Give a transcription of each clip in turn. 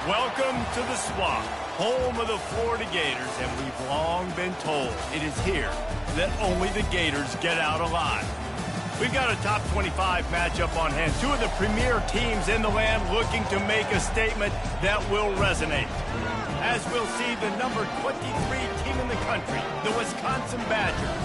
Welcome to the Swamp, home of the Florida Gators, and we've long been told it is here that only the Gators get out alive. We've got a top 25 matchup on hand, two of the premier teams in the land looking to make a statement that will resonate. As we'll see, the number 23 team in the country, the Wisconsin Badgers,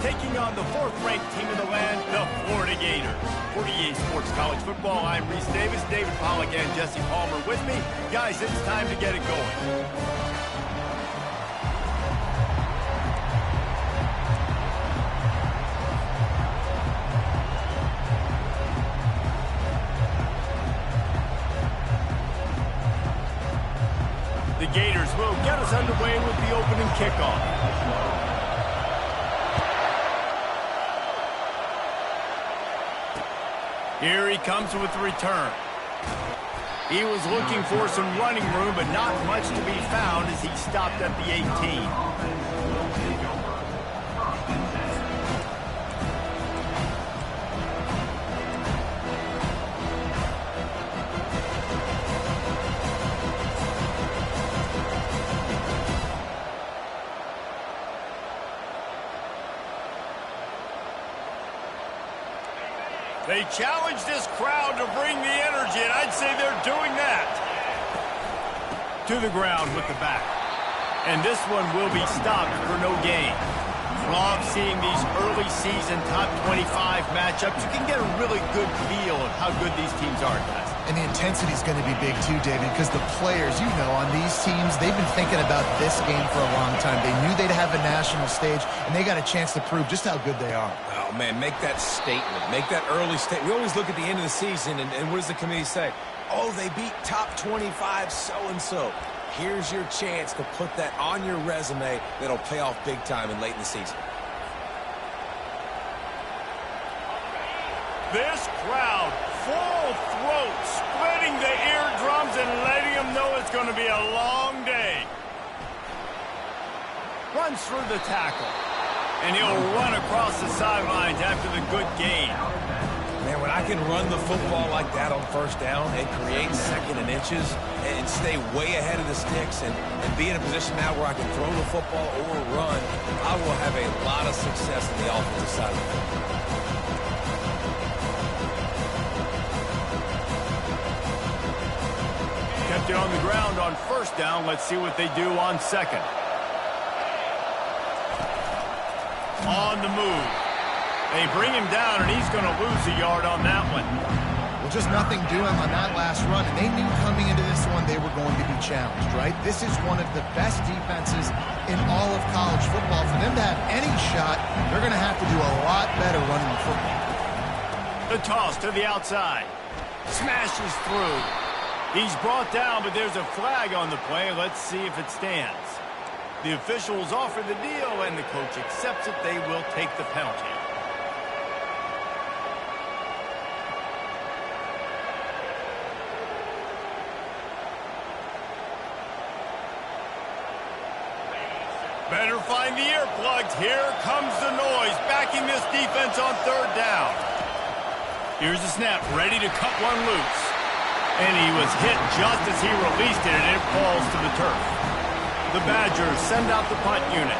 taking on the fourth-ranked team in the land, the Florida Gators. For EA Sports College Football, I'm Reese Davis, David Pollack, and Jesse Palmer with me. Guys, it's time to get it going. The Gators will get us underway with the opening kickoff. Here he comes with the return. He was looking for some running room, but not much to be found as he stopped at the 18. They challenge this crowd to bring the energy, and I'd say they're doing that. To the ground with the back. And this one will be stopped for no gain. Love seeing these early season top 25 matchups. You can get a really good feel of how good these teams are, guys. And the intensity is going to be big too, David, because the players, you know, on these teams, they've been thinking about this game for a long time. They knew they'd have a national stage, and they got a chance to prove just how good they are. Oh, man, make that statement. Make that early statement. We always look at the end of the season, and what does the committee say? Oh, they beat top 25 so-and-so. Here's your chance to put that on your resume that'll pay off big time and late in the season. This crowd, full throat, splitting the eardrums and letting them know it's going to be a long day. Runs through the tackle. And he'll run across the sidelines after the good gain. Man, when I can run the football like that on first down and create second and inches and stay way ahead of the sticks and be in a position now where I can throw the football or run, I will have a lot of success in the offensive side of the football. Kept it on the ground on first down. Let's see what they do on second. On the move. They bring him down, and he's going to lose a yard on that one. Well, just nothing doing on that last run, and they knew coming into this one they were going to be challenged, right? This is one of the best defenses in all of college football. For them to have any shot, they're going to have to do a lot better running the football. The toss to the outside. Smashes through. He's brought down, but there's a flag on the play. Let's see if it stands. The officials offer the deal, and the coach accepts it. They will take the penalty. Better find the earplugs. Here comes the noise, backing this defense on third down. Here's the snap, ready to cut one loose. And he was hit just as he released it, and it falls to the turf. The Badgers send out the punt unit.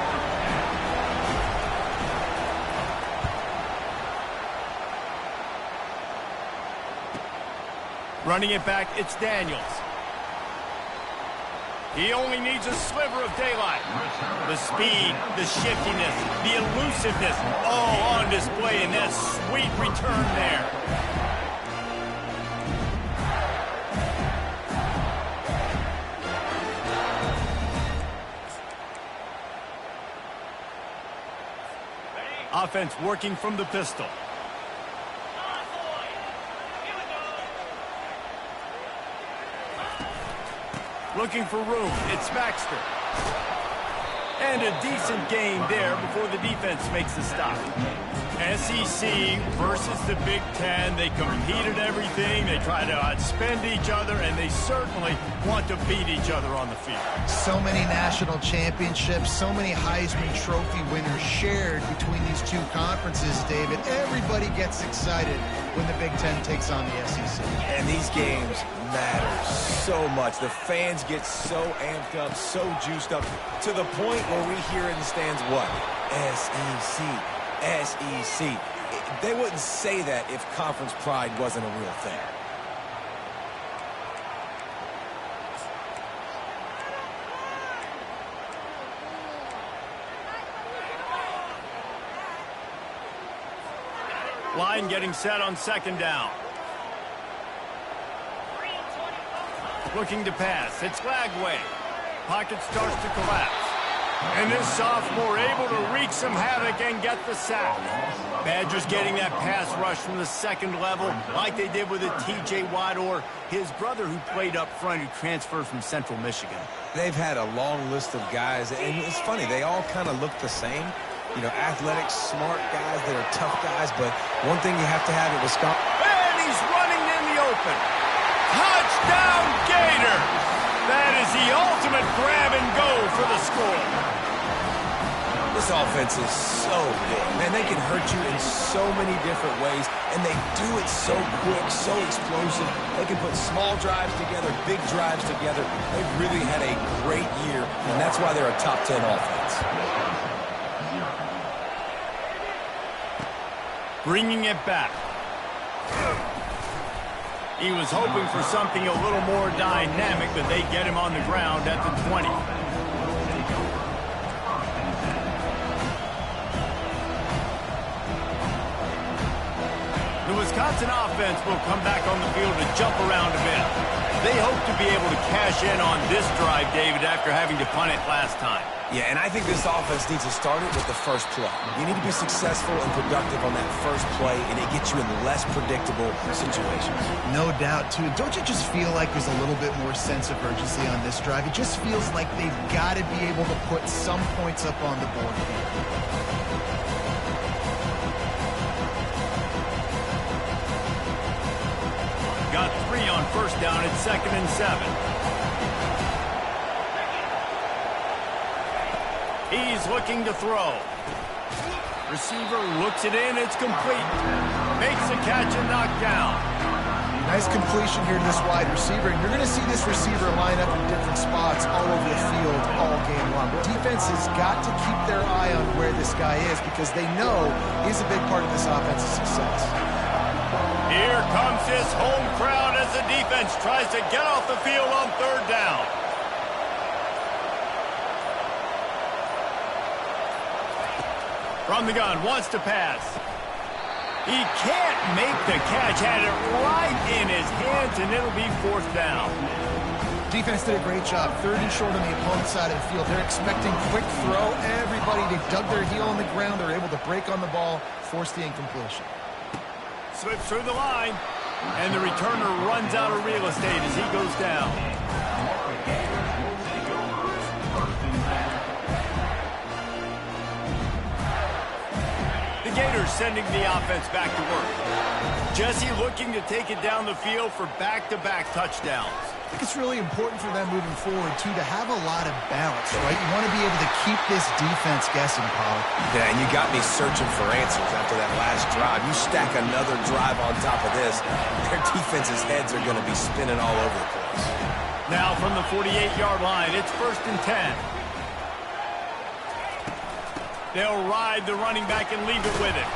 Running it back, it's Daniels. He only needs a sliver of daylight. The speed, the shiftiness, the elusiveness, all on display in that sweet return there. Offense working from the pistol. Looking for room. It's Baxter. And a decent gain there before the defense makes the stop. SEC versus the Big Ten. They compete at everything. They try to outspend each other, and they certainly want to beat each other on the field. So many national championships, so many Heisman Trophy winners shared between these two conferences, David. Everybody gets excited when the Big Ten takes on the SEC. And these games matter so much. The fans get so amped up, so juiced up, to the point where we hear in the stands what? SEC, SEC. They wouldn't say that if conference pride wasn't a real thing. Line getting set on second down. Looking to pass. It's Lagway. Pocket starts to collapse. And this sophomore able to wreak some havoc and get the sack. Badgers getting that pass rush from the second level like they did with a T.J. Watt or his brother who played up front who transferred from Central Michigan. They've had a long list of guys, and it's funny, they all kind of look the same. You know, athletic, smart guys that are tough guys, but one thing you have to have at Wisconsin. And he's running in the open. Touchdown Gator! That is the ultimate grab and go for the score. This offense is so good. Man, they can hurt you in so many different ways, and they do it so quick, so explosive. They can put small drives together, big drives together. They've really had a great year, and that's why they're a top 10 offense. Bringing it back. He was hoping for something a little more dynamic, but they get him on the ground at the 20. The Wisconsin offense will come back on the field to jump around a bit. They hope to be able to cash in on this drive, David, after having to punt it last time. Yeah, and I think this offense needs to start it with the first play. You need to be successful and productive on that first play, and it gets you in less predictable situations. No doubt, too. Don't you just feel like there's a little bit more sense of urgency on this drive? It just feels like they've got to be able to put some points up on the board here. Got 3 on first down at 2nd and 7. He's looking to throw. Receiver looks it in. It's complete. Makes the catch and knocked down. Nice completion here to this wide receiver. And you're going to see this receiver line up in different spots all over the field all game long. The defense has got to keep their eye on where this guy is because they know he's a big part of this offense's success. Here comes his home crowd as the defense tries to get off the field on third down. From the gun, wants to pass. He can't make the catch. Had it right in his hands, and it'll be 4th down. Defense did a great job. 3rd and short on the opponent's side of the field. They're expecting quick throw. Everybody, they dug their heel on the ground. They're able to break on the ball, force the incompletion. Slips through the line, and the returner runs out of real estate as he goes down. The Gators sending the offense back to work. Jesse looking to take it down the field for back-to-back touchdowns. I think it's really important for them moving forward, too, to have a lot of balance, right? You want to be able to keep this defense guessing, Paul. Yeah, and you got me searching for answers after that last drive. You stack another drive on top of this, their defense's heads are going to be spinning all over the place. Now from the 48-yard line, it's 1st and 10. They'll ride the running back and leave it with it.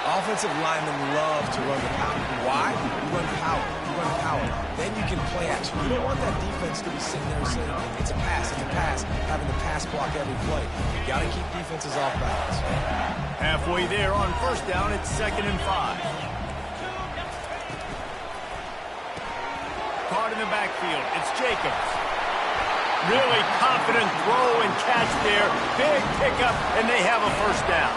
Offensive linemen love to run the power. Why? You run power. You run power. Then you can play action. You don't want that defense to be sitting there saying, it's a pass, having to pass block every play. You got to keep defenses off balance. Halfway there on first down, it's 2nd and 5. Caught in the backfield, it's Jacobs. Really confident throw and catch there. Big pickup, and they have a first down.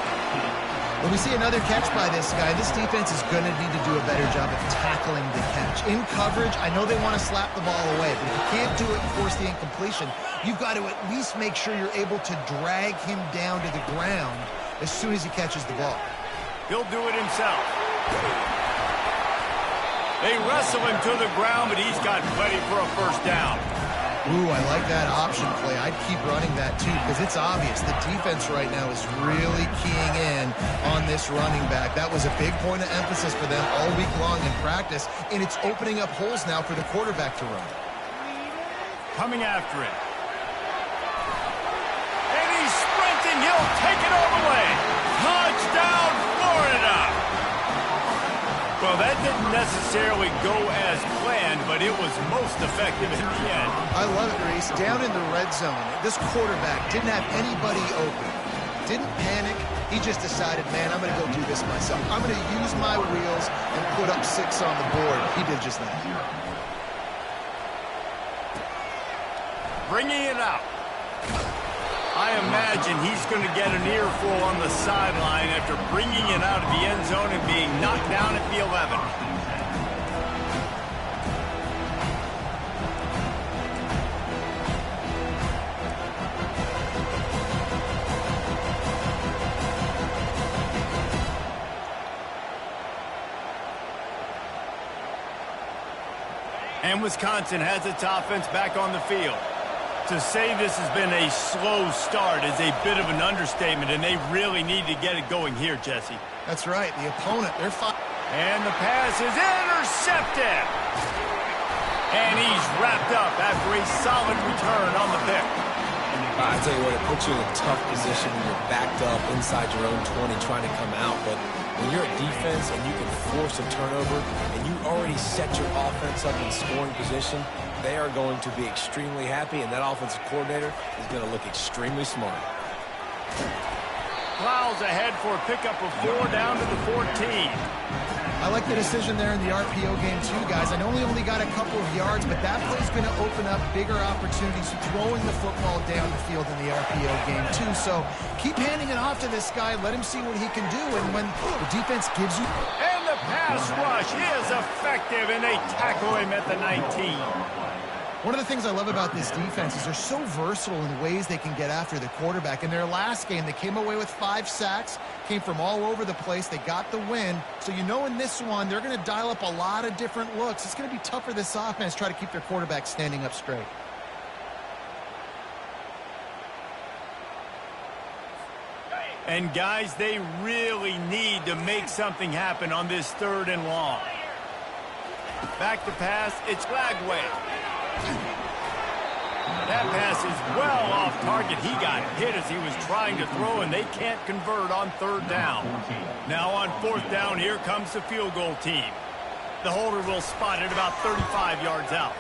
When we see another catch by this guy, this defense is going to need to do a better job of tackling the catch. In coverage, I know they want to slap the ball away, but if you can't do it and force the incompletion, you've got to at least make sure you're able to drag him down to the ground as soon as he catches the ball. He'll do it himself. They wrestle him to the ground, but he's got plenty for a first down. Ooh, I like that option play. I'd keep running that, too, because it's obvious the defense right now is really keying in on this running back. That was a big point of emphasis for them all week long in practice, and it's opening up holes now for the quarterback to run. coming after it. And he's sprinting. He'll take it all the way. Touchdown, Florida! Well, that didn't necessarily go as planned, but it was most effective in the end. I love it, Reese. Down in the red zone, this quarterback didn't have anybody open. Didn't panic. He just decided, man, I'm going to go do this myself. I'm going to use my wheels and put up 6 on the board. He did just that. Bringing it out. I imagine he's going to get an earful on the sideline after bringing it out of the end zone and being knocked down at the 11. And Wisconsin has its offense back on the field. To say this has been a slow start is a bit of an understatement, and they really need to get it going here, Jesse. That's right. The opponent, they're fine. And the pass is intercepted. And he's wrapped up after a solid return on the pick. I tell you what, it puts you in a tough position when you're backed up inside your own 20 trying to come out. But when you're a defense and you can force a turnover and you already set your offense up in scoring position, they are going to be extremely happy, and that offensive coordinator is going to look extremely smart. Clouds ahead for a pickup of 4 down to the 14. I like the decision there in the RPO game too, guys. I know he only got a couple of yards, but that play's going to open up bigger opportunities throwing the football down the field in the RPO game too. So keep handing it off to this guy. Let him see what he can do. And when the defense gives you... And the pass rush is effective, and they tackle him at the 19. One of the things I love about this defense is they're so versatile in the ways they can get after the quarterback. In their last game, they came away with 5 sacks, came from all over the place. They got the win. So you know in this one, they're going to dial up a lot of different looks. It's going to be tough for this offense to try to keep their quarterback standing up straight. And guys, they really need to make something happen on this 3rd and long. Back to pass, it's Lagway. That pass is well off target. He got hit as he was trying to throw, and they can't convert on 3rd down. Now on 4th down, here comes the field goal team. The holder will spot it about 35 yards out.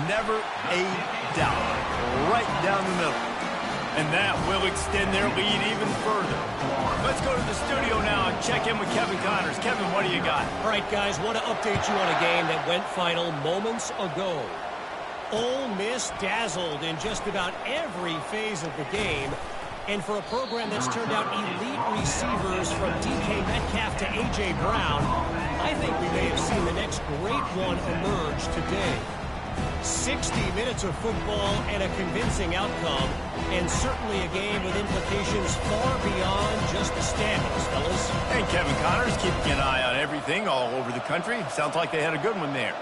Never a doubt. Right down the middle. And that will extend their lead even further. Let's go to the studio now and check in with Kevin Connors. Kevin, what do you got? All right, guys, want to update you on a game that went final moments ago. Ole Miss dazzled in just about every phase of the game. And for a program that's turned out elite receivers from DK Metcalf to A.J. Brown, I think we may have seen the next great one emerge today. 60 minutes of football and a convincing outcome, and certainly a game with implications far beyond just the standings, fellas. And Kevin Connors keeping an eye on everything all over the country. Sounds like they had a good one there.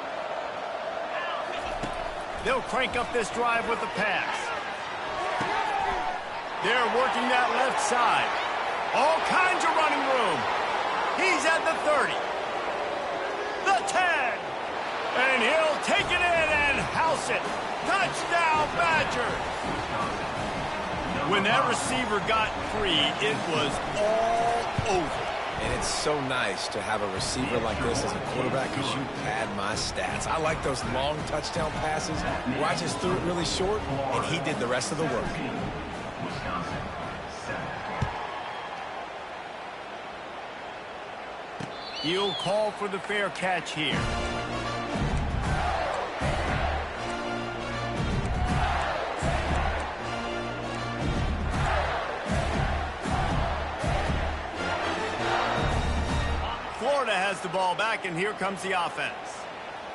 They'll crank up this drive with the pass. They're working that left side. All kinds of running room. He's at the 30. The 10. And he'll take it in and house it. Touchdown, Badgers. When that receiver got free, it was all over. And it's so nice to have a receiver like this as a quarterback because you pad my stats. I like those long touchdown passes where I just threw it really short, and he did the rest of the work. He'll call for the fair catch here. Florida has the ball back, and here comes the offense.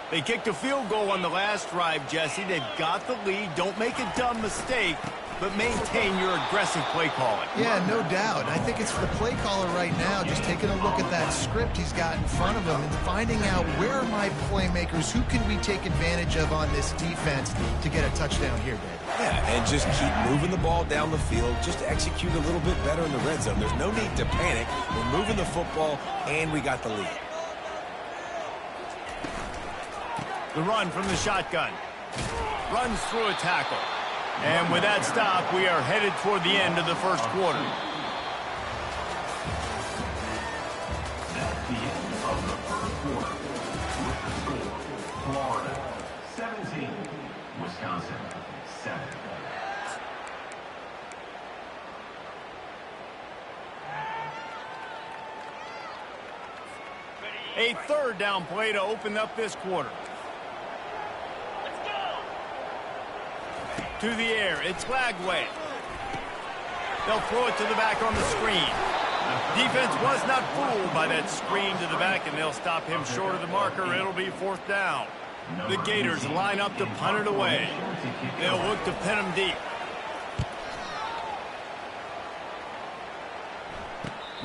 They kicked a field goal on the last drive, Jesse. They've got the lead. Don't make a dumb mistake, but maintain your aggressive play calling. Yeah, no doubt. I think it's for the play caller right now, just taking a look at that script he's got in front of him and finding out where are my playmakers, who can we take advantage of on this defense to get a touchdown here, Dave. Yeah, and just keep moving the ball down the field. Just execute a little bit better in the red zone. There's no need to panic. We're moving the football, and we got the lead. The run from the shotgun. Runs through a tackle. And with that stop, we are headed toward the end of the first quarter. That's the end of the first quarter. With the score, Florida 17, Wisconsin 7. A third down play to open up this quarter. To the air, it's Lagway. They'll throw it to the back on the screen. Defense was not fooled by that screen to the back, and they'll stop him short of the marker. It'll be fourth down. The Gators line up to punt it away. They'll look to pin him deep.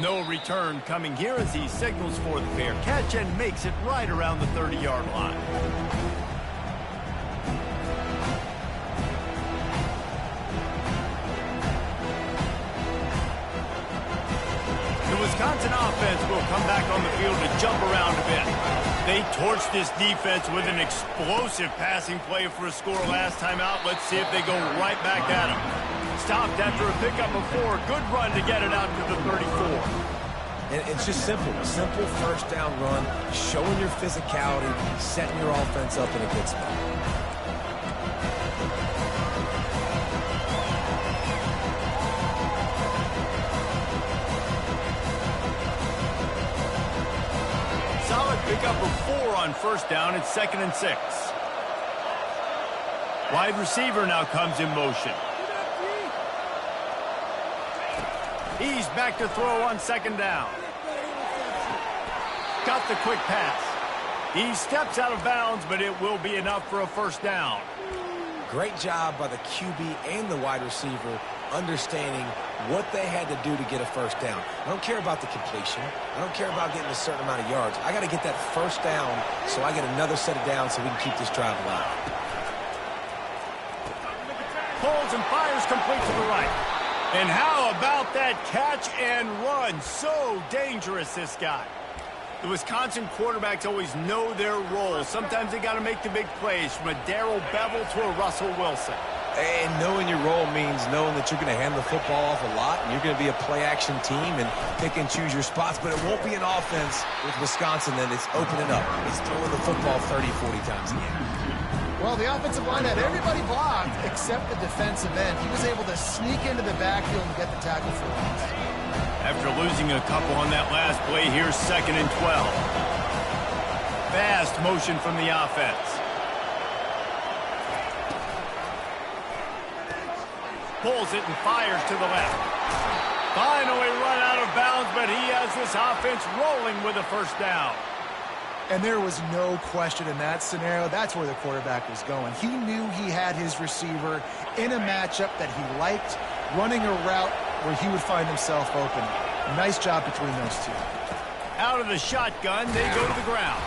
No return coming here as he signals for the fair catch and makes it right around the 30-yard line. The Wisconsin offense will come back on the field to jump around a bit. They torched this defense with an explosive passing play for a score last time out. Let's see if they go right back at him. Stopped after a pickup of 4. Good run to get it out to the 34. And it's just simple. Simple first down run, showing your physicality, setting your offense up in a good spot. Solid pickup of 4 on first down. It's 2nd and 6. Wide receiver now comes in motion. He's back to throw on 2nd down. Got the quick pass. He steps out of bounds, but it will be enough for a first down. Great job by the QB and the wide receiver understanding what they had to do to get a first down. I don't care about the completion. I don't care about getting a certain amount of yards. I got to get that first down so I get another set of downs so we can keep this drive alive. Pulls and fires complete to the right. And how about that catch and run? So dangerous, this guy. The Wisconsin quarterbacks always know their role. Sometimes they got to make the big plays, from a Darrell Bevell to a Russell Wilson. And knowing your role means knowing that you're going to hand the football off a lot, and you're going to be a play-action team and pick and choose your spots, but it won't be an offense with Wisconsin that it's opening up. It's throwing the football 30, 40 times a game. Well, the offensive line had everybody blocked except the defensive end. He was able to sneak into the backfield and get the tackle for loss. After losing a couple on that last play, here's 2nd and 12. Fast motion from the offense. Pulls it and fires to the left. Finally run out of bounds, but he has this offense rolling with a first down. And there was no question in that scenario. That's where the quarterback was going. He knew he had his receiver in a matchup that he liked, running a route where he would find himself open. Nice job between those two. Out of the shotgun, they go to the ground.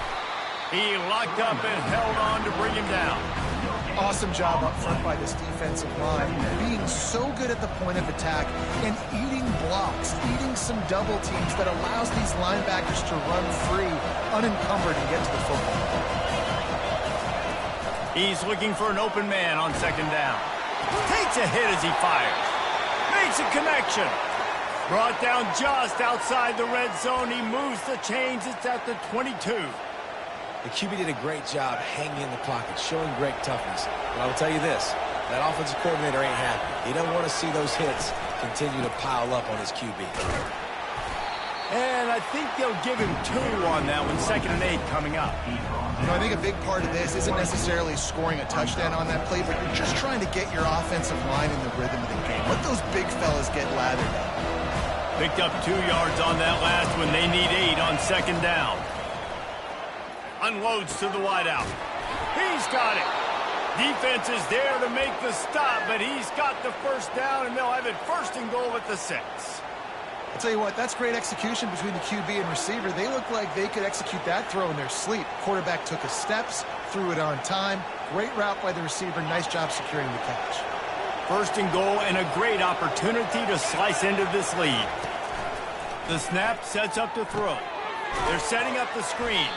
He locked up and held on to bring him down. Awesome job up front by this defensive line, being so good at the point of attack and eating blocks, eating some double teams that allows these linebackers to run free, unencumbered, and get to the football. He's looking for an open man on 2nd down. Takes a hit as he fires. Makes a connection. Brought down just outside the red zone. He moves the chains. It's at the 22. The QB did a great job hanging in the pocket, showing great toughness. But I will tell you this, that offensive coordinator ain't happy. He doesn't want to see those hits continue to pile up on his QB. And I think they'll give him 2 on that one. 2nd and 8 coming up. You know, I think a big part of this isn't necessarily scoring a touchdown on that play, but you're just trying to get your offensive line in the rhythm of the game. Let those big fellas get lathered up. Picked up 2 yards on that last one. They need 8 on 2nd down. Unloads to the wideout. He's got it. Defense is there to make the stop, but he's got the first down, and they'll have it 1st and goal at the 6. I'll tell you what, that's great execution between the QB and receiver. They look like they could execute that throw in their sleep. Quarterback took his steps, threw it on time. Great route by the receiver. Nice job securing the catch. 1st and goal, and a great opportunity to slice into this lead. The snap sets up the throw. They're setting up the screen.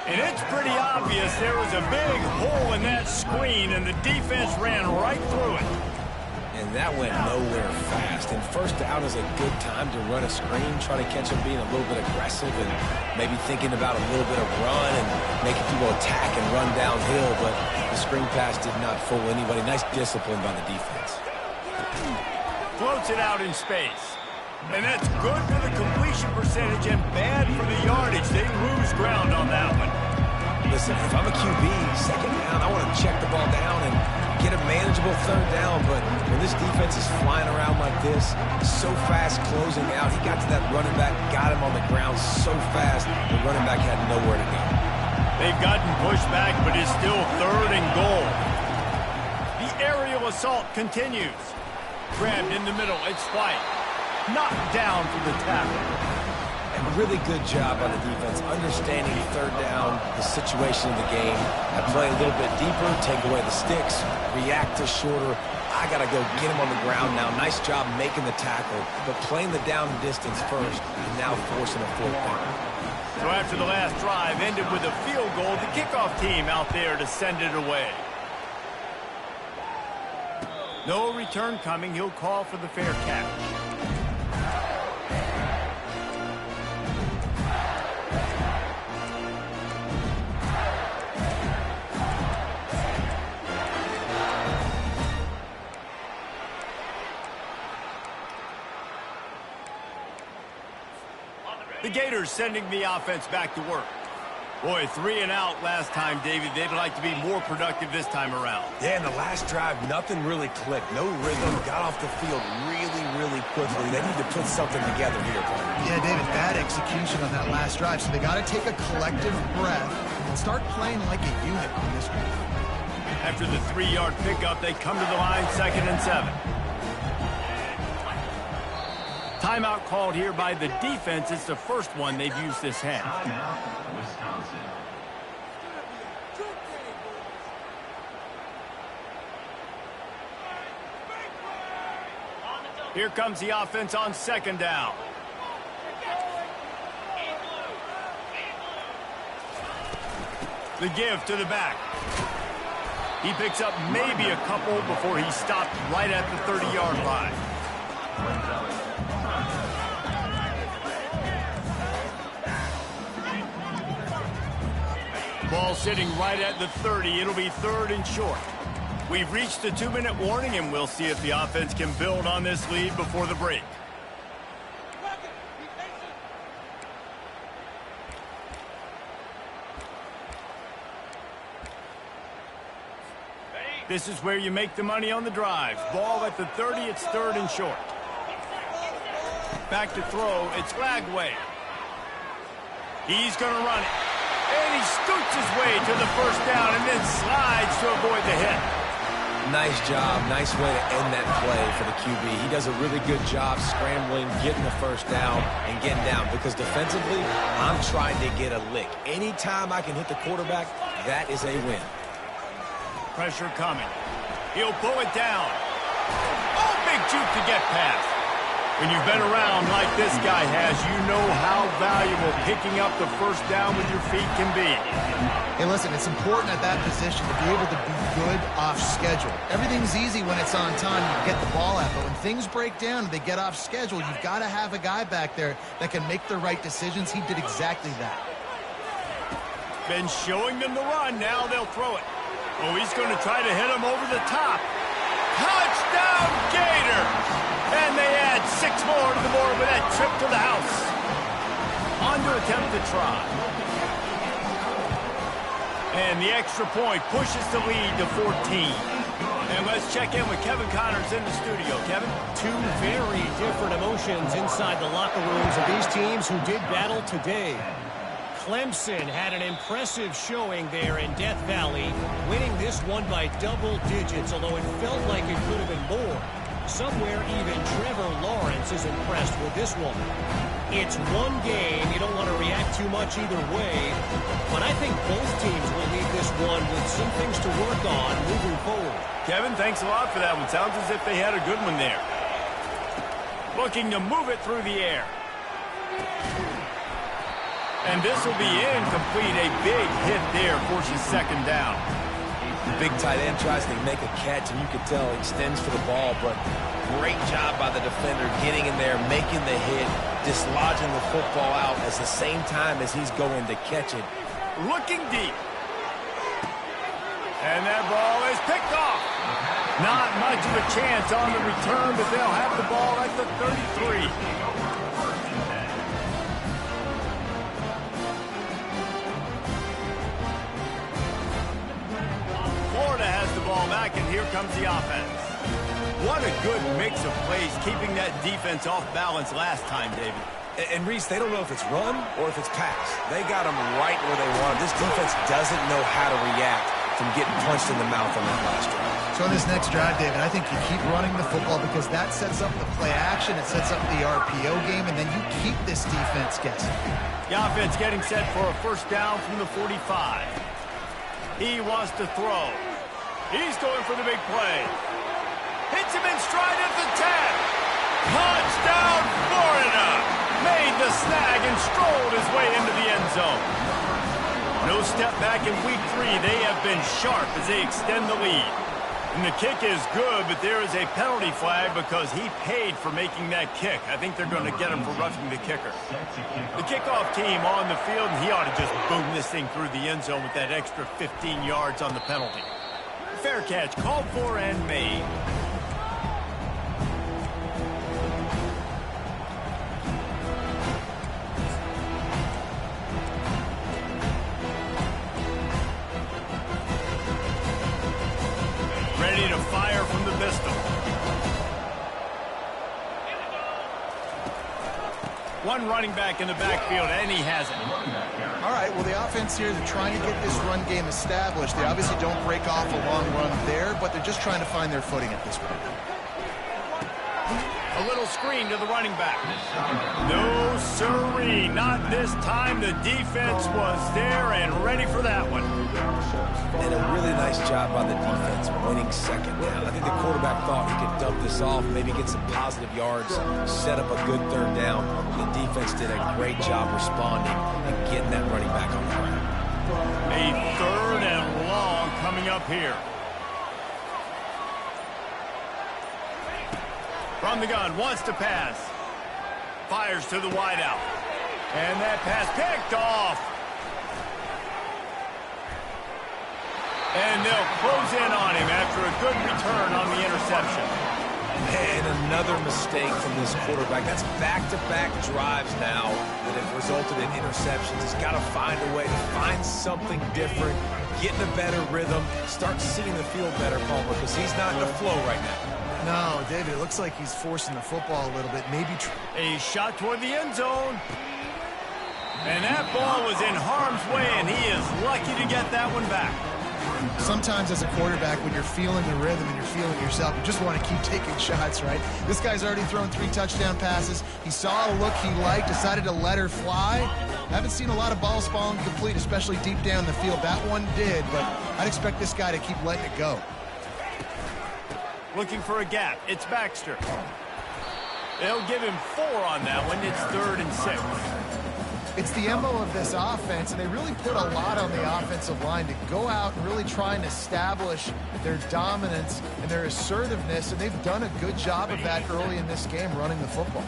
And it's pretty obvious there was a big hole in that screen, and the defense ran right through it. And that went nowhere fast. And first down is a good time to run a screen, try to catch them being a little bit aggressive and maybe thinking about a little bit of run and making people attack and run downhill. But the screen pass did not fool anybody. Nice discipline by the defense. Floats it out in space. And that's good for the completion percentage and bad for the yardage. They lose ground on that one. Listen, if I'm a QB, second down, I want to check the ball down and get a manageable third down. But when this defense is flying around like this, so fast closing out, he got to that running back, got him on the ground so fast, the running back had nowhere to go. They've gotten pushed back, but it's still 3rd and goal. The aerial assault continues. Grabbed in the middle, it's White. Knocked down for the tackle. And really good job by the defense, understanding third down, the situation in the game. I play a little bit deeper, take away the sticks, react to shorter. I got to go get him on the ground now. Nice job making the tackle, but playing the down distance first and now forcing a 4th down. So after the last drive ended with a field goal, the kickoff team out there to send it away. No return coming. He'll call for the fair catch. The Gators sending the offense back to work. Boy, 3 and out last time, David. They'd like to be more productive this time around. Yeah, in the last drive, nothing really clicked. No rhythm. Got off the field really quickly. They need to put something together here, Paul. Yeah, David, bad execution on that last drive. So they got to take a collective breath and start playing like a unit on this one. After the 3-yard pickup, they come to the line, 2nd and 7. Timeout called here by the defense. It's the first one they've used this half. Timeout, Wisconsin. Here comes the offense on 2nd down. The give to the back. He picks up maybe a couple before he stopped right at the 30-yard line. Ball sitting right at the 30. It'll be 3rd and short. We've reached the 2-minute warning, and we'll see if the offense can build on this lead before the break. This is where you make the money on the drives. Ball at the 30, it's 3rd and short. Back to throw, it's Lagway. He's going to run it. And he scoots his way to the 1st down and then slides to avoid the hit. Nice job. Nice way to end that play for the QB. He does a really good job scrambling, getting the 1st down, and getting down. Because defensively, I'm trying to get a lick. Anytime I can hit the quarterback, that is a win. Pressure coming. He'll pull it down. Oh, big juke to get past. When you've been around like this guy has, you know how valuable picking up the 1st down with your feet can be. Hey, listen, it's important at that position to be able to be good off schedule. Everything's easy when it's on time, you get the ball out. But when things break down and they get off schedule, you've got to have a guy back there that can make the right decisions. He did exactly that. Been showing them the run. Now they'll throw it. Oh, he's going to try to hit him over the top. Touchdown, Gators! And they add 6 more to the board with that trip to the house. On to attempt to try. And the extra point pushes the lead to 14. And let's check in with Kevin Connors in the studio. Kevin? 2 very different emotions inside the locker rooms of these teams who did battle today. Clemson had an impressive showing there in Death Valley, winning this one by double digits, although it felt like it could have been more. Somewhere even Trevor Lawrence is impressed with this one. It's one game. You don't want to react too much either way, but I think both teams will leave this one with some things to work on moving forward. Kevin, thanks a lot for that one. Sounds as if they had a good one there. Looking to move it through the air. And this will be incomplete. A big hit there forces second down. The big tight end tries to make a catch, and you can tell he extends for the ball, but great job by the defender getting in there, making the hit, dislodging the football out at the same time as he's going to catch it. Looking deep. And that ball is picked off. Not much of a chance on the return, but they'll have the ball at the 33. Florida has the ball back, and here comes the offense. What a good mix of plays, keeping that defense off balance last time, David. And Reese, they don't know if it's run or if it's pass. They got them right where they want them. This defense doesn't know how to react from getting punched in the mouth on that last drive. So in this next drive, David, I think you keep running the football because that sets up the play action, it sets up the RPO game, and then you keep this defense guessing. The offense getting set for a first down from the 45. He wants to throw. He's going for the big play. Hits him in stride at the 10. Touchdown, Florida! Made the snag and strolled his way into the end zone. No step back in week 3. They have been sharp as they extend the lead. And the kick is good, but there is a penalty flag because he paid for making that kick. I think they're going to get him for roughing the kicker. The kickoff team on the field, and he ought to just boom this thing through the end zone with that extra 15 yards on the penalty. Fair catch, called for and made. Ready to fire from the pistol. One running back in the backfield, and he has it. All right, well, the offense here, they're trying to get this run game established. They obviously don't break off a long run there, but they're just trying to find their footing at this point. A little screen to the running back. No siree, not this time. The defense was there and ready for that one. And a really nice job by the defense winning second down. I think the quarterback thought he could dump this off, maybe get some positive yards, set up a good third down. The defense did a great job responding and getting that running back on the ground. A third and long coming up here. From the gun, wants to pass. Fires to the wideout. And that pass picked off. And they'll close in on him after a good return on the interception. And another mistake from this quarterback. That's back-to-back drives now that have resulted in interceptions. He's got to find a way to find something different, get in a better rhythm, start seeing the field better, Palmer, because he's not in the flow right now. No, David, it looks like he's forcing the football a little bit. Maybe a shot toward the end zone. And that ball was in harm's way, and he is lucky to get that one back. Sometimes as a quarterback, when you're feeling the rhythm and you're feeling yourself, you just want to keep taking shots, right? This guy's already thrown 3 touchdown passes. He saw a look he liked, decided to let her fly. Haven't seen a lot of balls falling complete, especially deep down the field. That one did, but I'd expect this guy to keep letting it go. Looking for a gap. It's Baxter. They'll give him 4 on that one. It's 3rd and 6. It's the MO of this offense, and they really put a lot on the offensive line to go out and really try and establish their dominance and their assertiveness, and they've done a good job of that early in this game running the football.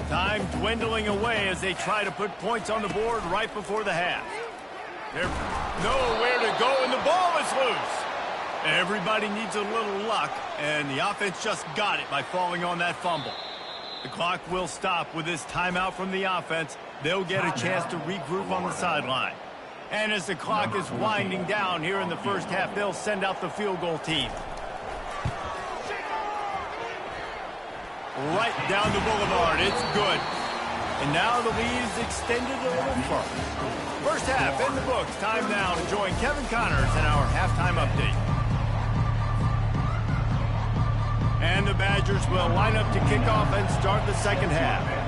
Time dwindling away as they try to put points on the board right before the half. They're nowhere to go, and the ball is loose. Everybody needs a little luck, and the offense just got it by falling on that fumble. The clock will stop with this timeout from the offense. They'll get a chance to regroup on the sideline. And as the clock is winding down here in the first half, they'll send out the field goal team. Right down the boulevard. It's good. And now the lead is extended a little further. First half in the books. Time now to join Kevin Connors in our halftime update. And the Badgers will line up to kick off and start the second half.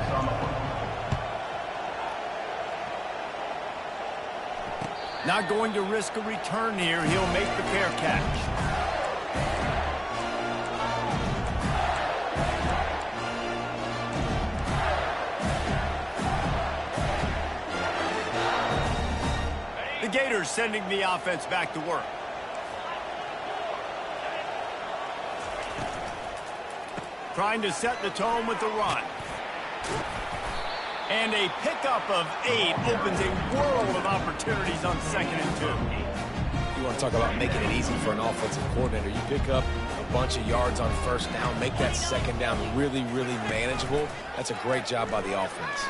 Not going to risk a return here. He'll make the fair catch. Gators sending the offense back to work. Trying to set the tone with the run. And a pickup of 8 opens a world of opportunities on 2nd and 2. You want to talk about making it easy for an offensive coordinator. You pick up a bunch of yards on 1st down, make that 2nd down really, really manageable. That's a great job by the offense.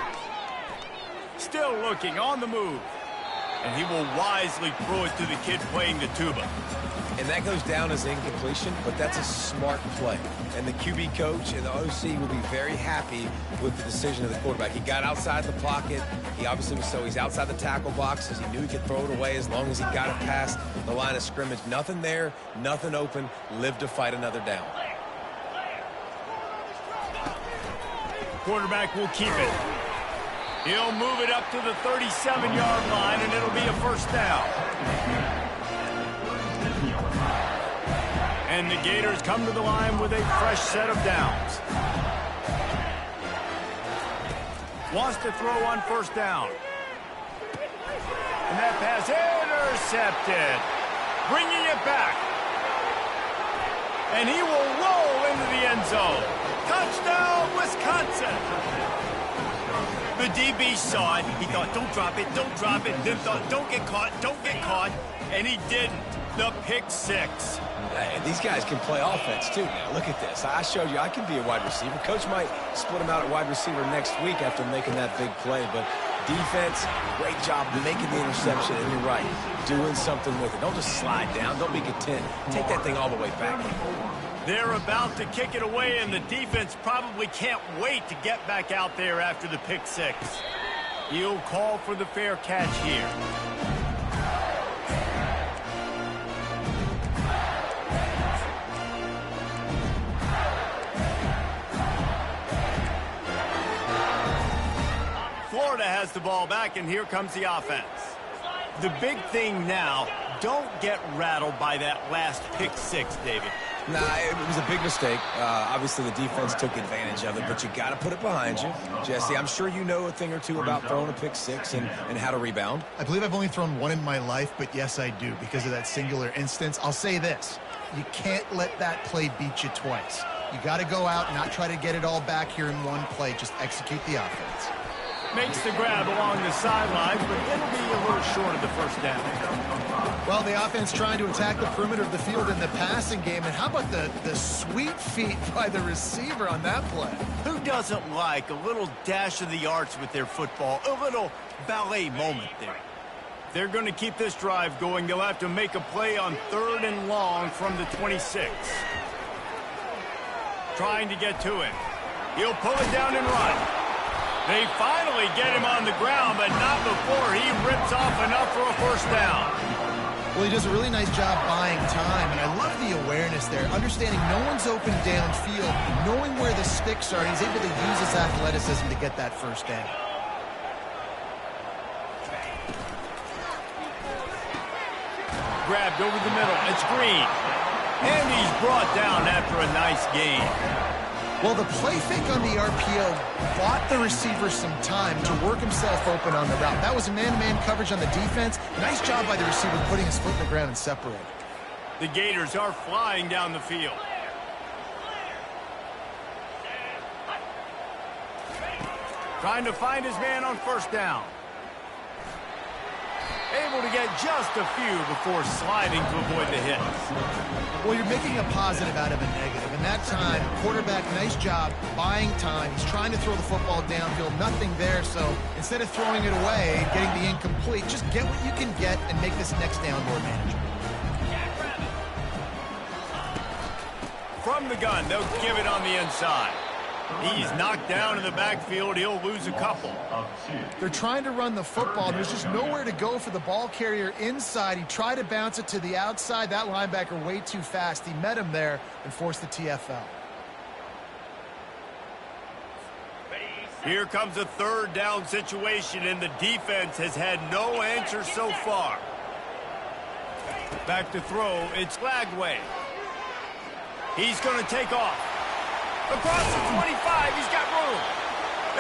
Still looking on the move. And he will wisely throw it to the kid playing the tuba. And that goes down as incompletion, but that's a smart play. And the QB coach and the OC will be very happy with the decision of the quarterback. He got outside the pocket. He obviously was he's outside the tackle boxes. He knew he could throw it away as long as he got it past the line of scrimmage. Nothing there, nothing open. Live to fight another down. Quarterback will keep it. He'll move it up to the 37-yard line, and it'll be a 1st down. And the Gators come to the line with a fresh set of downs. Wants to throw on 1st down. And that pass intercepted. Bringing it back. And he will roll into the end zone. Touchdown, Wisconsin. The DB saw it. He thought, don't drop it, don't drop it. Then thought, don't get caught, don't get caught. And he didn't. The pick 6. Hey, these guys can play offense, too, now. Look at this. I showed you I can be a wide receiver. Coach might split him out at wide receiver next week after making that big play. But defense, great job making the interception. And you're right, doing something with it. Don't just slide down. Don't be content. Take that thing all the way back. They're about to kick it away, and the defense probably can't wait to get back out there after the pick 6. He'll call for the fair catch here. Florida has the ball back, and here comes the offense. The big thing now, don't get rattled by that last pick 6, David. Nah, it was a big mistake. Obviously, the defense took advantage of it, but you got to put it behind you. Jesse, I'm sure you know a thing or two about throwing a pick 6 and how to rebound. I believe I've only thrown one in my life, but yes, I do because of that singular instance. I'll say this. You can't let that play beat you twice. You got to go out and not try to get it all back here in one play. Just execute the offense. Makes the grab along the sidelines, but it'll be a little short of the 1st down. Well, the offense trying to attack the perimeter of the field in the passing game. And how about the sweet feet by the receiver on that play? Who doesn't like a little dash of the arts with their football? A little ballet moment there. They're going to keep this drive going. They'll have to make a play on 3rd and long from the 26. Trying to get to him. He'll pull it down and run. They finally get him on the ground, but not before he rips off enough for a 1st down. Well, he does a really nice job buying time, and I love the awareness there, understanding no one's open downfield, knowing where the sticks are. He's able to use his athleticism to get that 1st down. Grabbed over the middle. It's Green. And he's brought down after a nice gain. Well, the play fake on the RPO bought the receiver some time to work himself open on the route. That was a man-to-man coverage on the defense. Nice job by the receiver putting his foot in the ground and separating. The Gators are flying down the field. Trying to find his man on 1st down. Able to get just a few before sliding to avoid the hits. Well, you're making a positive out of a negative. And that time, quarterback, nice job buying time. He's trying to throw the football downfield. Nothing there. So instead of throwing it away, getting the incomplete, just get what you can get and make this next down more manageable. From the gun, they'll give it on the inside. He's knocked down in the backfield. He'll lose a couple. They're trying to run the football. There's just nowhere to go for the ball carrier inside. He tried to bounce it to the outside. That linebacker way too fast. He met him there and forced the TFL. Here comes a 3rd down situation, and the defense has had no answer so far. Back to throw. It's Lagway. He's going to take off. Across the 25, he's got room.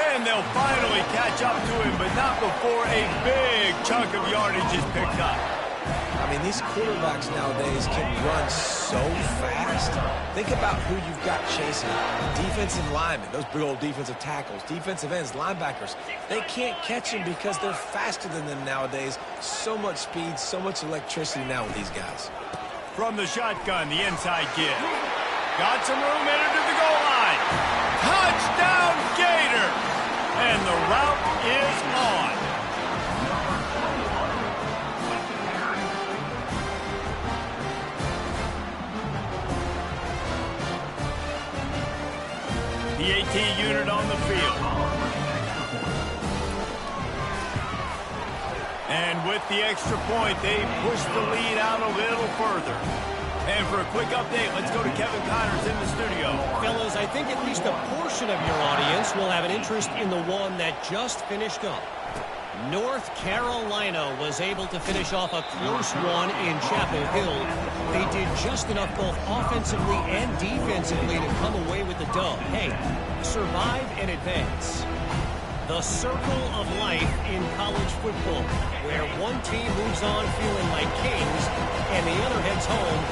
And they'll finally catch up to him, but not before a big chunk of yardage is picked up. I mean, these quarterbacks nowadays can run so fast. Think about who you've got chasing. Defensive linemen, those big old defensive tackles, defensive ends, linebackers. They can't catch them because they're faster than them nowadays. So much speed, so much electricity now with these guys. From the shotgun, the inside kid. Got some room, entered to the goal line. Touchdown, Gator! And the route is on. The AT unit on the field. And with the extra point, they push the lead out a little further. And for a quick update, let's go to Kevin Connors in the studio. Fellas, I think at least a portion of your audience will have an interest in the one that just finished up. North Carolina was able to finish off a close one in Chapel Hill. They did just enough both offensively and defensively to come away with the dub. Hey, survive and advance. The circle of life in college football, where one team moves on feeling like kings and the other heads home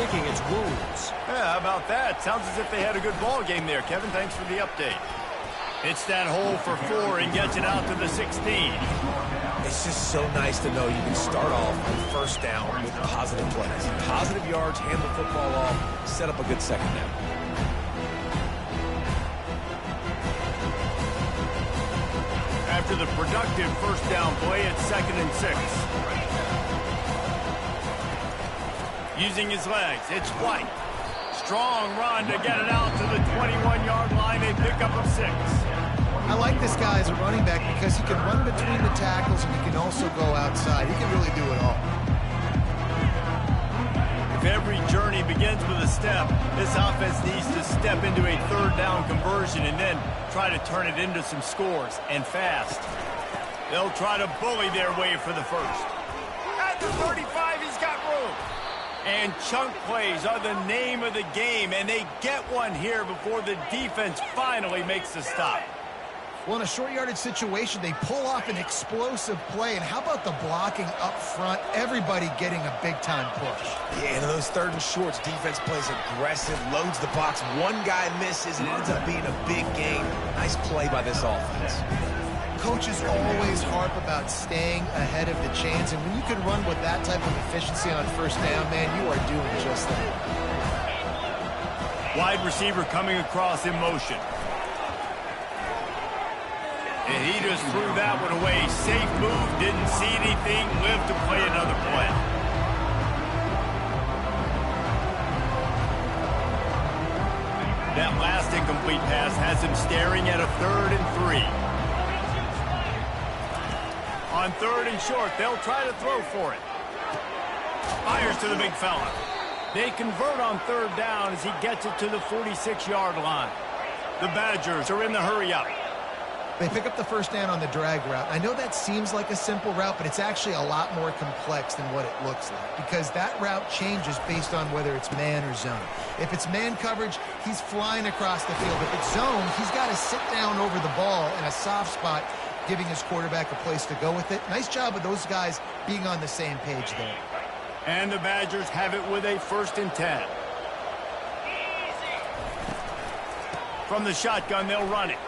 licking its wounds. Yeah, how about that? Sounds as if they had a good ball game there. Kevin, thanks for the update. It's that hole for 4 and gets it out to the 16. It's just so nice to know you can start off on first down with positive plays. Positive yards, hand the football off, set up a good second down. After the productive first down play, it's 2nd and 6. Using his legs, it's White. Strong run to get it out to the 21-yard line. They pick up a 6. I like this guy as a running back because he can run between the tackles and he can also go outside. He can really do it all. If every journey begins with a step, this offense needs to step into a 3rd down conversion and then try to turn it into some scores, and fast. They'll try to bully their way for the first. At the 35, he's got room. And chunk plays are the name of the game, and they get one here before the defense finally makes the stop. Well, in a short yardage situation, they pull off an explosive play. And how about the blocking up front? Everybody getting a big-time push. Yeah, and those 3rd and shorts, defense plays aggressive, loads the box. One guy misses, and it ends up being a big gain. Nice play by this offense. Coaches always harp about staying ahead of the chains, and when you can run with that type of efficiency on first down, man, you are doing just that. Wide receiver coming across in motion. And he just threw that one away. Safe move, didn't see anything, lived to play another play. That last incomplete pass has him staring at a 3rd and 3. On 3rd and short, they'll try to throw for it. Fires to the big fella. They convert on 3rd down as he gets it to the 46-yard line. The Badgers are in the hurry-up. They pick up the first down on the drag route. I know that seems like a simple route, but it's actually a lot more complex than what it looks like because that route changes based on whether it's man or zone. If it's man coverage, he's flying across the field. If it's zone, he's got to sit down over the ball in a soft spot, giving his quarterback a place to go with it. Nice job of those guys being on the same page there. And the Badgers have it with a 1st and 10. From the shotgun, they'll run it.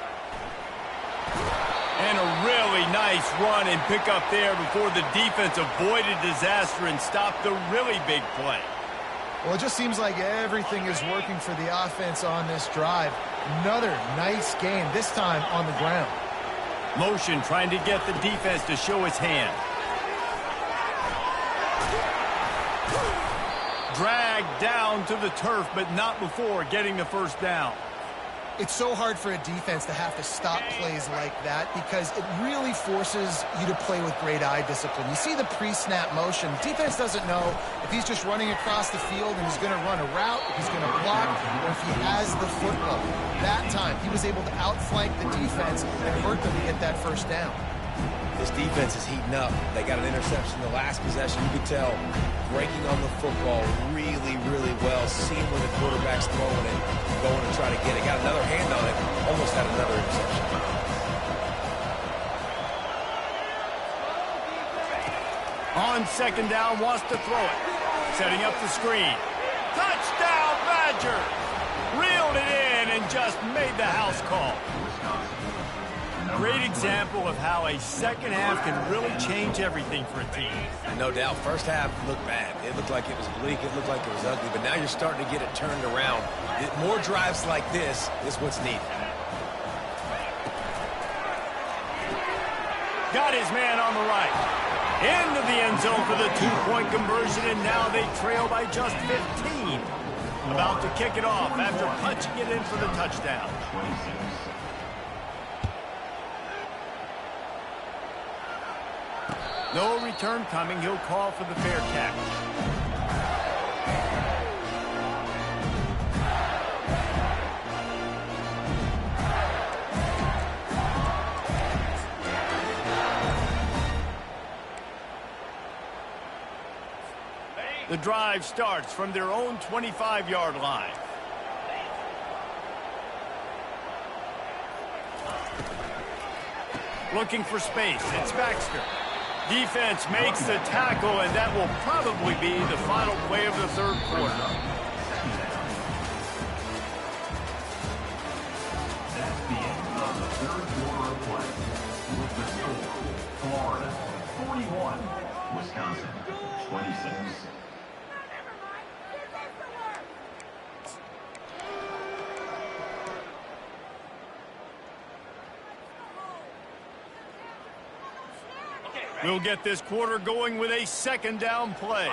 And a really nice run and pick up there before the defense avoided disaster and stopped the really big play. Well, it just seems like everything is working for the offense on this drive. Another nice game, this time on the ground. Motion trying to get the defense to show his hand. Dragged down to the turf, but not before getting the first down. It's so hard for a defense to have to stop plays like that because it really forces you to play with great eye discipline. You see the pre-snap motion. Defense doesn't know if he's just running across the field and he's going to run a route, if he's going to block, or if he has the football. That time, he was able to outflank the defense and hurt them to get that first down. This defense is heating up. They got an interception the last possession. You could tell breaking on the football really, really well, seeing where the quarterback's throwing it, going to try to get it. Got another hand on it, almost had another interception. On second down, wants to throw it. Setting up the screen. Touchdown, Badgers! Reeled it in and just made the house call. Great example of how a second half can really change everything for a team. No doubt. First half looked bad. It looked like it was bleak. It looked like it was ugly. But now you're starting to get it turned around. More drives like this is what's needed. Got his man on the right. Into the end zone for the two-point conversion, and now they trail by just 15. About to kick it off after punching it in for the touchdown. No return coming. He'll call for the fair catch. The drive starts from their own 25-yard line. Looking for space. It's Baxter. Defense makes the tackle, and that will probably be the final play of the third quarter. That's the end of the third quarter of play. With the score, Florida 41, Wisconsin 26. We'll get this quarter going with a second down play.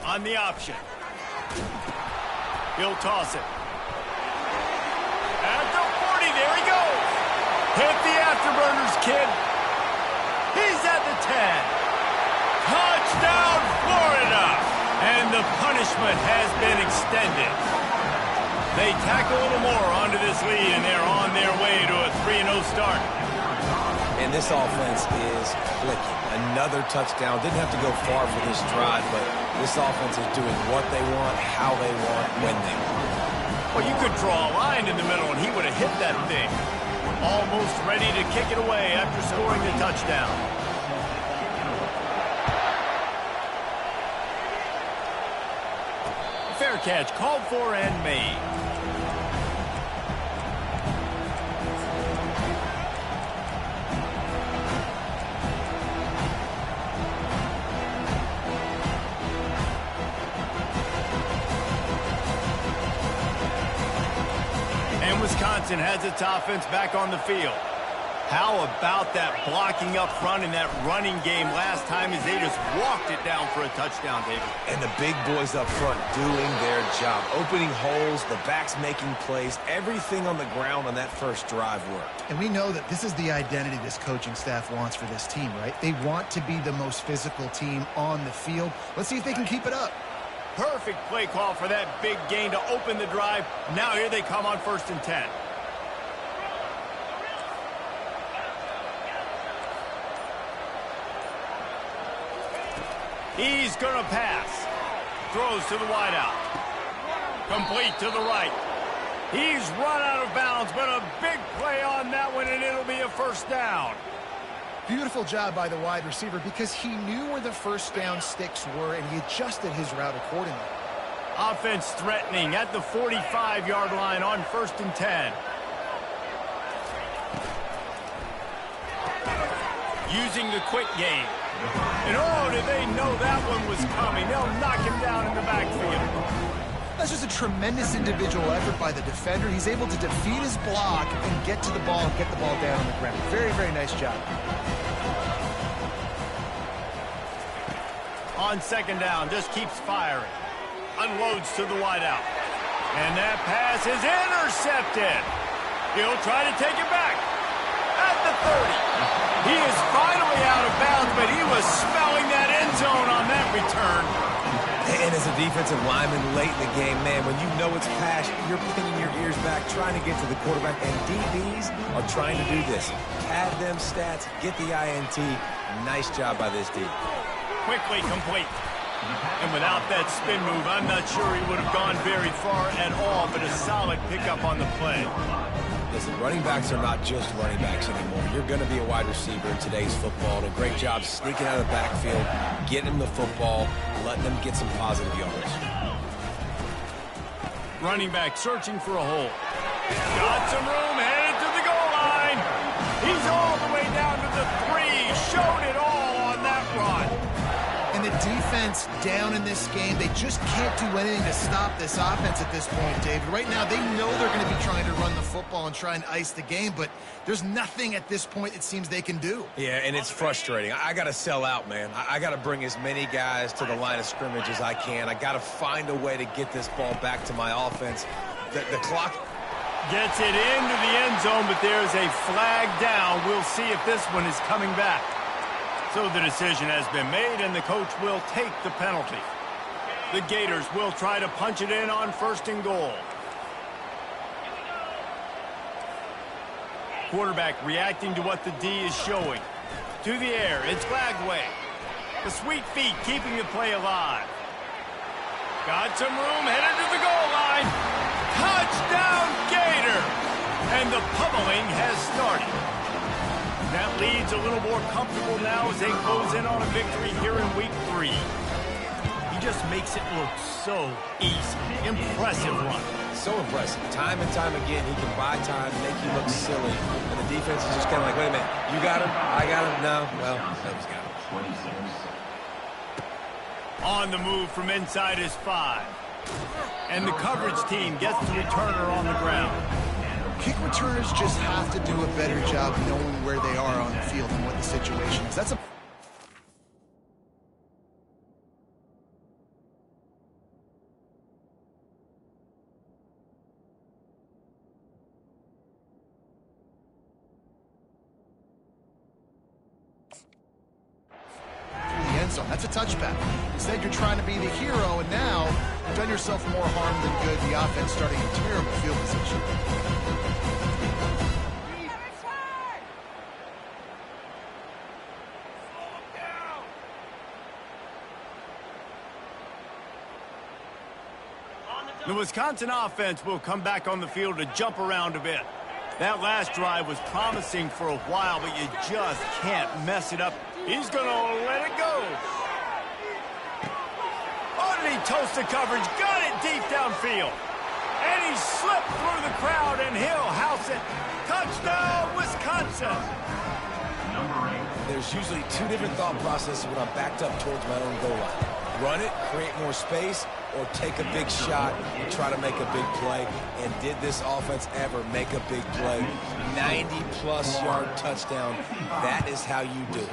On the option. He'll toss it. At the 40, there he goes. Hit the afterburners, kid. He's at the 10. Touchdown, Florida. And the punishment has been extended. They tackle a little more onto this lead, and they're on their way to a 3-0 start. And this offense is clicking. Another touchdown. Didn't have to go far for this drive, but this offense is doing what they want, how they want, when they want. Well, you could draw a line in the middle, and he would have hit that thing. Almost ready to kick it away after scoring the touchdown. Fair catch called for and made. And Wisconsin has its offense back on the field. How about that blocking up front and that running game last time as they just walked it down for a touchdown, David? And the big boys up front doing their job. Opening holes, the backs making plays, everything on the ground on that first drive worked. And we know that this is the identity this coaching staff wants for this team, right? They want to be the most physical team on the field. Let's see if they can keep it up. Perfect play call for that big gain to open the drive. Now here they come on 1st and 10. He's going to pass. Throws to the wideout. Complete to the right. He's run out of bounds, but a big play on that one, and it'll be a first down. Beautiful job by the wide receiver because he knew where the first down sticks were, and he adjusted his route accordingly. Offense threatening at the 45-yard line on 1st and 10. Using the quick game. And oh, did they know that one was coming. They'll knock him down in the backfield. That's just a tremendous individual effort by the defender. He's able to defeat his block and get to the ball and get the ball down on the ground. Very, very nice job. On second down, just keeps firing. Unloads to the wideout. And that pass is intercepted. He'll try to take it back. At the 30. He is finally out of bounds, but he was smelling that end zone on that return. And as a defensive lineman late in the game, man, when you know it's pass, you're pinning your ears back, trying to get to the quarterback, and DBs are trying to do this. Pad them stats, get the INT. Nice job by this D. Quickly complete. And without that spin move, I'm not sure he would have gone very far at all, but a solid pickup on the play. Listen, running backs are not just running backs anymore. You're going to be a wide receiver in today's football. And a great job sneaking out of the backfield, getting them the football, letting them get some positive yards. Running back searching for a hole. Got some room, headed to the goal line. He's all the way down to the 3. Showed it all on that run. And the defense down in this game, they just can't do anything to stop this offense at this point, David. Right now, they know they're going to be trying to run the football and try and ice the game, but there's nothing at this point it seems they can do. Yeah, and it's frustrating. I got to sell out, man. I got to bring as many guys to the line of scrimmage as I can. I got to find a way to get this ball back to my offense. The clock gets it into the end zone, but there's a flag down. We'll see if this one is coming back. So the decision has been made, and the coach will take the penalty. The Gators will try to punch it in on 1st and goal. Quarterback reacting to what the D is showing. To the air, it's Lagway. The sweet feet keeping the play alive. Got some room, headed to the goal line. Touchdown, Gator! And the pummeling has started. That lead's a little more comfortable now as they close in on a victory here in week 3. He just makes it look so easy. Impressive run. So impressive. Time and time again, he can buy time, make you look silly. And the defense is just kind of like, wait a minute, you got him? I got him? No. Well, he's got him. On the move from inside his 5. And the coverage team gets the returner on the ground. Kick returners just have to do a better job knowing where they are on the field and what the situation is. That's a... the end zone. That's a touchback. Instead, you're trying to be the hero, and now you've done yourself more harm than good. The offense starting in terrible field position. The Wisconsin offense will come back on the field to jump around a bit. That last drive was promising for a while, but you just can't mess it up. He's going to let it go. Oh, did he toast the coverage? Got it deep downfield. And he slipped through the crowd, and he'll house it. Touchdown, Wisconsin. There's usually 2 different thought processes when I'm backed up towards my own goal line. Run it, create more space, or take a big shot and try to make a big play. And did this offense ever make a big play? 90-plus yard touchdown. That is how you do it.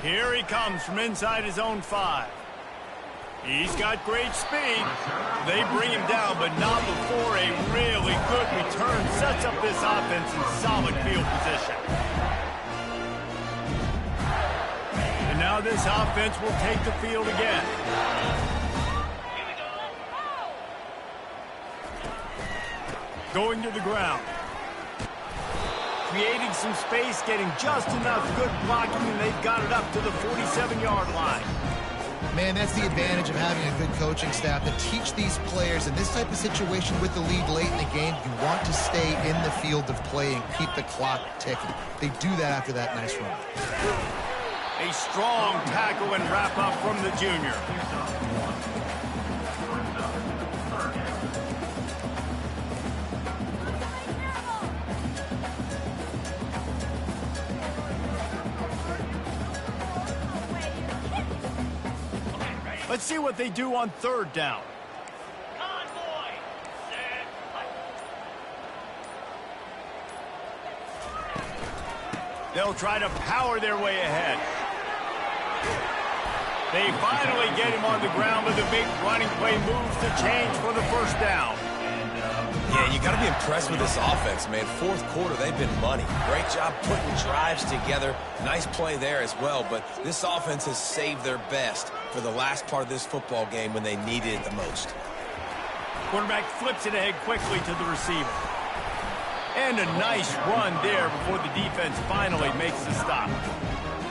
Here he comes from inside his own 5. He's got great speed. They bring him down, but not before a really good return sets up this offense in solid field position. And now this offense will take the field again. Going to the ground. Creating some space, getting just enough good blocking, and they've got it up to the 47-yard line. Man, that's the advantage of having a good coaching staff to teach these players in this type of situation with the lead late in the game. You want to stay in the field of play and keep the clock ticking. They do that after that nice run. A strong tackle and wrap up from the junior. Let's see what they do on 3rd down. They'll try to power their way ahead. They finally get him on the ground, but the big running play moves the change for the 1st down. Yeah, you got to be impressed with this offense, man. 4th quarter, they've been money. Great job putting drives together. Nice play there as well, but this offense has saved their best for the last part of this football game when they needed it the most. Quarterback flips it ahead quickly to the receiver. And a nice run there before the defense finally makes the stop.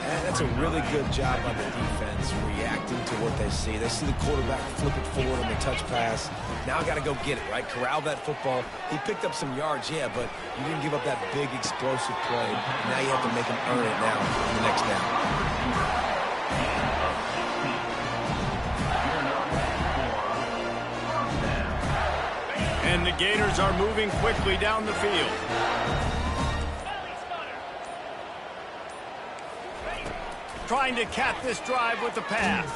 And that's a really good job by the defense, reacting to what they see. They see the quarterback flip it forward on the touch pass. Now I got to go get it, right? Corral that football. He picked up some yards, yeah, but you didn't give up that big explosive play. Now you have to make him earn it now on the next down. And the Gators are moving quickly down the field. Trying to cap this drive with the pass.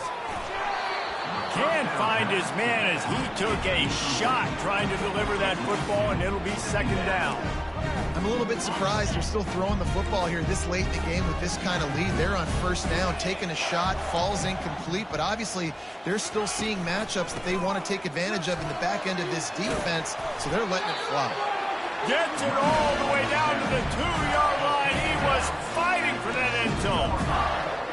Can't find his man as he took a shot trying to deliver that football, and it'll be second down. I'm a little bit surprised they're still throwing the football here this late in the game with this kind of lead. They're on first down, taking a shot, falls incomplete, but obviously they're still seeing matchups that they want to take advantage of in the back end of this defense, so they're letting it fly. Gets it all the way down to the 2-yard line. He was fighting for that end zone.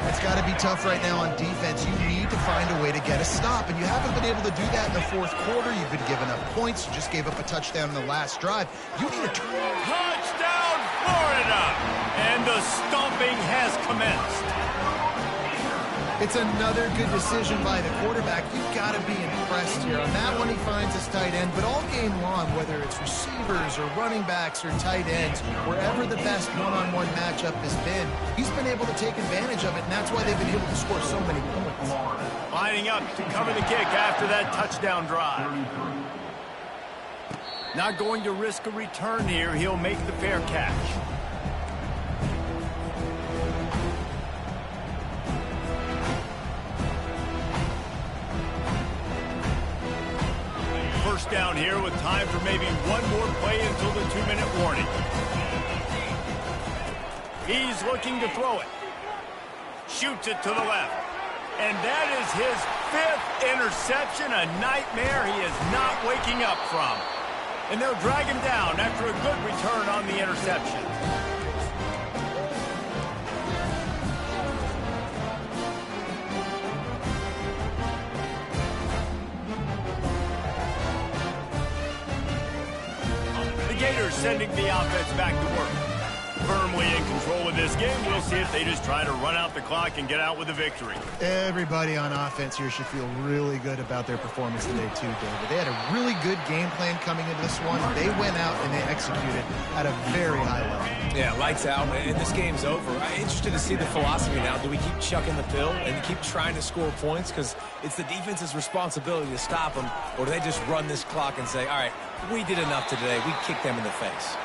It's got to be tough right now on defense. You need to find a way to get a stop, and you haven't been able to do that in the fourth quarter. You've been giving up points. You just gave up a touchdown in the last drive. You need a turn. Touchdown, Florida! And the stomping has commenced. It's another good decision by the quarterback. You've got to be impressed here. On that one, he finds his tight end, but all game long, whether it's receivers or running backs or tight ends, wherever the best one-on-one matchup has been, he's been able to take advantage of it, and that's why they've been able to score so many points. Lining up to cover the kick after that touchdown drive. Not going to risk a return here. He'll make the fair catch. First down here with time for maybe one more play until the 2-minute warning. He's looking to throw it. Shoots it to the left. And that is his 5th interception, a nightmare he is not waking up from. And they'll drag him down after a good return on the interception. Gators sending the offense back to work. Firmly in control of this game. We'll see if they just try to run out the clock and get out with a victory. Everybody on offense here should feel really good about their performance today too, David. They had a really good game plan coming into this one. They went out and they executed at a very high level. Yeah, lights out, and this game's over. I'm interested to see the philosophy now. Do we keep chucking the pill and keep trying to score points because it's the defense's responsibility to stop them, or do they just run this clock and say, all right, we did enough today. We kicked them in the face.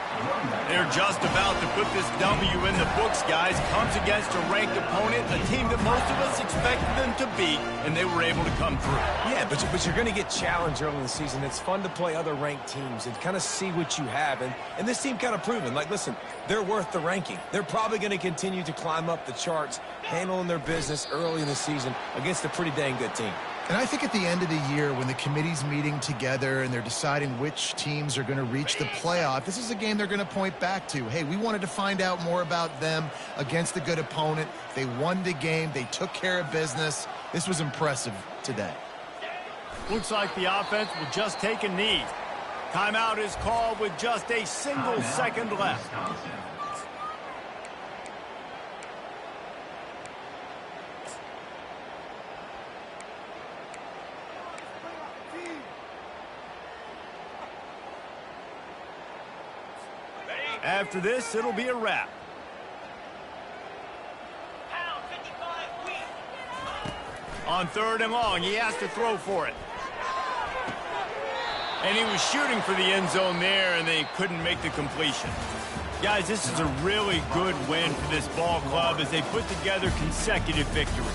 They're just about to put this W in the books, guys. Comes against a ranked opponent, a team that most of us expected them to beat, and they were able to come through. Yeah, but you're going to get challenged early in the season. It's fun to play other ranked teams and kind of see what you have. And this team kind of proven, like, listen, they're worth the ranking. They're probably going to continue to climb up the charts, handling their business early in the season against a pretty dang good team. And I think at the end of the year, when the committee's meeting together and they're deciding which teams are going to reach the playoff, this is a game they're going to point back to. Hey, we wanted to find out more about them against a good opponent. They won the game. They took care of business. This was impressive today. Looks like the offense will just take a knee. Timeout is called with just a single second left. After this, it'll be a wrap. On 3rd and long, he has to throw for it. And he was shooting for the end zone there, and they couldn't make the completion. Guys, this is a really good win for this ball club as they put together consecutive victories.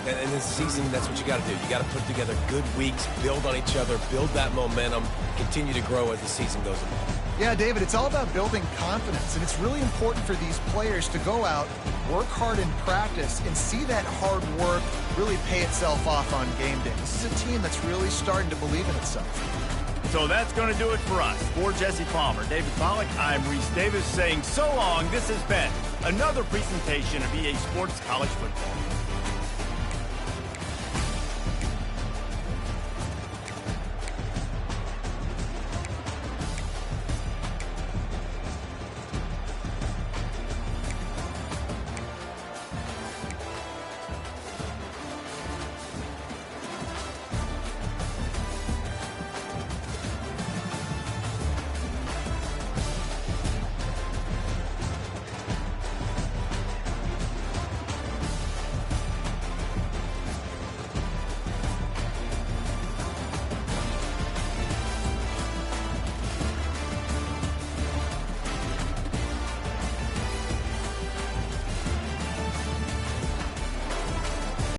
And this season, that's what you got to do. You got to put together good weeks, build on each other, build that momentum, continue to grow as the season goes on. Yeah, David, it's all about building confidence, and it's really important for these players to go out, work hard in practice, and see that hard work really pay itself off on game day. This is a team that's really starting to believe in itself. So that's going to do it for us. For Jesse Palmer, David Pollack, I'm Reese Davis saying so long. This has been another presentation of EA Sports College Football.